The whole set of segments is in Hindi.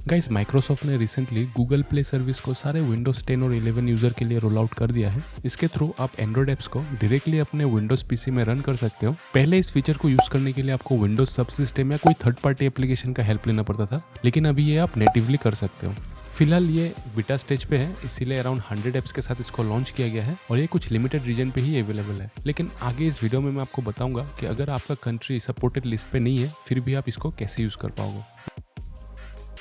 गाइस, माइक्रोसॉफ्ट ने रिसेंटली गूगल प्ले सर्विस को सारे विंडोज 10 और 11 यूजर के लिए रोल आउट कर दिया है। इसके थ्रू आप एंड्रॉइड ऐप्स को डायरेक्टली अपने विंडोज पीसी में रन कर सकते हो। पहले इस फीचर को यूज करने के लिए आपको विंडोज सब सिस्टम या कोई थर्ड पार्टी एप्लीकेशन का हेल्प लेना पड़ता था, लेकिन अभी ये आप नेटिवली कर सकते हो। फिलहाल ये बीटा स्टेज पे है, इसीलिए अराउंड 100 ऐप्स के साथ इसको लॉन्च किया गया है और ये कुछ लिमिटेड रीजन पे ही अवेलेबल है। लेकिन आगे इस वीडियो में मैं आपको बताऊंगा कि अगर आपका कंट्री सपोर्टेड लिस्ट पे नहीं है फिर भी आप इसको कैसे यूज कर पाओगे।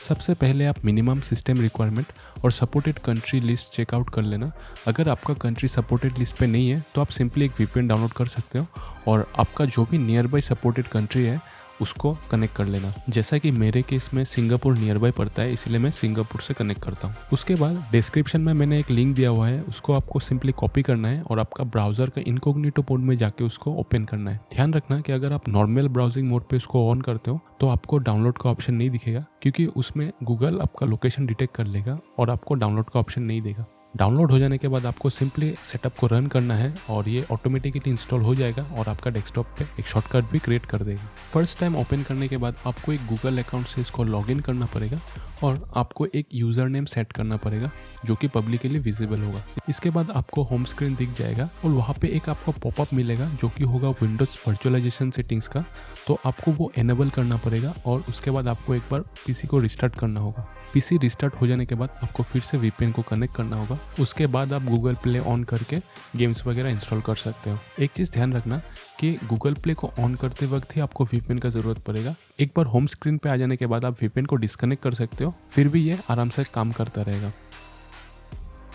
सबसे पहले आप मिनिमम सिस्टम रिक्वायरमेंट और सपोर्टेड कंट्री लिस्ट चेकआउट कर लेना। अगर आपका कंट्री सपोर्टेड लिस्ट पे नहीं है तो आप सिंपली एक वीपीएन डाउनलोड कर सकते हो और आपका जो भी नियर बाई सपोर्टेड कंट्री है उसको कनेक्ट कर लेना। जैसा कि मेरे केस में सिंगापुर नियर बाई पड़ता है, इसलिए मैं सिंगापुर से कनेक्ट करता हूँ। उसके बाद डिस्क्रिप्शन में मैंने एक लिंक दिया हुआ है, उसको आपको सिंपली कॉपी करना है और आपका ब्राउजर का इनकॉग्निटो मोड में जाके उसको ओपन करना है। ध्यान रखना कि अगर आप नॉर्मल ब्राउजिंग मोड पे उसको ऑन करते हो तो आपको डाउनलोड का ऑप्शन नहीं दिखेगा, क्योंकि उसमें गूगल आपका लोकेशन डिटेक्ट कर लेगा और आपको डाउनलोड का ऑप्शन नहीं देगा। डाउनलोड हो जाने के बाद आपको सिंपली सेटअप को रन करना है और ये ऑटोमेटिकली इंस्टॉल हो जाएगा और आपका डेस्कटॉप पे एक शॉर्टकट भी क्रिएट कर देगा। फर्स्ट टाइम ओपन करने के बाद आपको एक गूगल अकाउंट से इसको लॉगिन करना पड़ेगा और आपको एक यूज़र नेम सेट करना पड़ेगा जो कि पब्लिकली विजिबल होगा। इसके बाद आपको होम स्क्रीन दिख जाएगा और वहाँ पे एक आपको पॉपअप मिलेगा जो कि होगा विंडोज़ वर्चुअलाइजेशन सेटिंग्स का, तो आपको वो एनेबल करना पड़ेगा और उसके बाद आपको एक बार पीसी को रिस्टार्ट करना होगा। पीसी रिस्टार्ट हो जाने के बाद आपको फिर से वीपीएन को कनेक्ट करना होगा। उसके बाद आप गूगल प्ले ऑन करके गेम्स वगैरह इंस्टॉल कर सकते हो। एक चीज़ ध्यान रखना कि गूगल प्ले को ऑन करते वक्त ही आपको वीपीएन का ज़रूरत पड़ेगा। एक बार होम स्क्रीन पे आ जाने के बाद आप वीपीएन को डिस्कनेक्ट कर सकते हो, फिर भी ये आराम से काम करता रहेगा।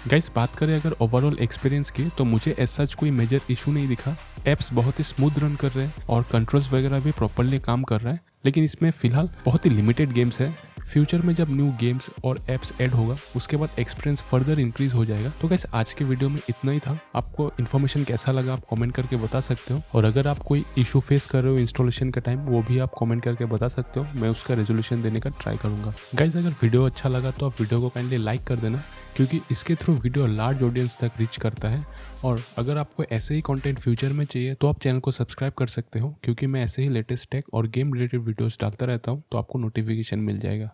गाइस, बात करें अगर ओवरऑल एक्सपीरियंस की तो मुझे ऐसा कोई मेजर इशू नहीं दिखा। ऐप्स बहुत ही स्मूथ रन कर रहे हैं और कंट्रोल्स वगैरह भी प्रॉपर्ली काम कर रहा है, लेकिन इसमें फिलहाल बहुत ही लिमिटेड गेम्स है। फ्यूचर में जब न्यू गेम्स और ऐप्स ऐड होगा उसके बाद एक्सपीरियंस फर्दर इंक्रीज हो जाएगा। तो गाइस, आज के वीडियो में इतना ही था। आपको इन्फॉर्मेशन कैसा लगा आप कमेंट करके बता सकते हो, और अगर आप कोई इशू फेस कर रहे हो इंस्टॉलेशन के टाइम वो भी आप कमेंट करके बता सकते हो, मैं उसका रेजोल्यूशन देने का ट्राई करूंगा। गाइस, अगर वीडियो अच्छा लगा तो आप वीडियो को काइंडली लाइक कर देना, क्योंकि इसके थ्रू वीडियो लार्ज ऑडियंस तक रीच करता है। और अगर आपको ऐसे ही कंटेंट फ्यूचर में चाहिए तो आप चैनल को सब्सक्राइब कर सकते हो, क्योंकि मैं ऐसे ही लेटेस्ट टेक और गेम रिलेटेड वीडियोस डालता रहता हूँ, तो आपको नोटिफिकेशन मिल जाएगा।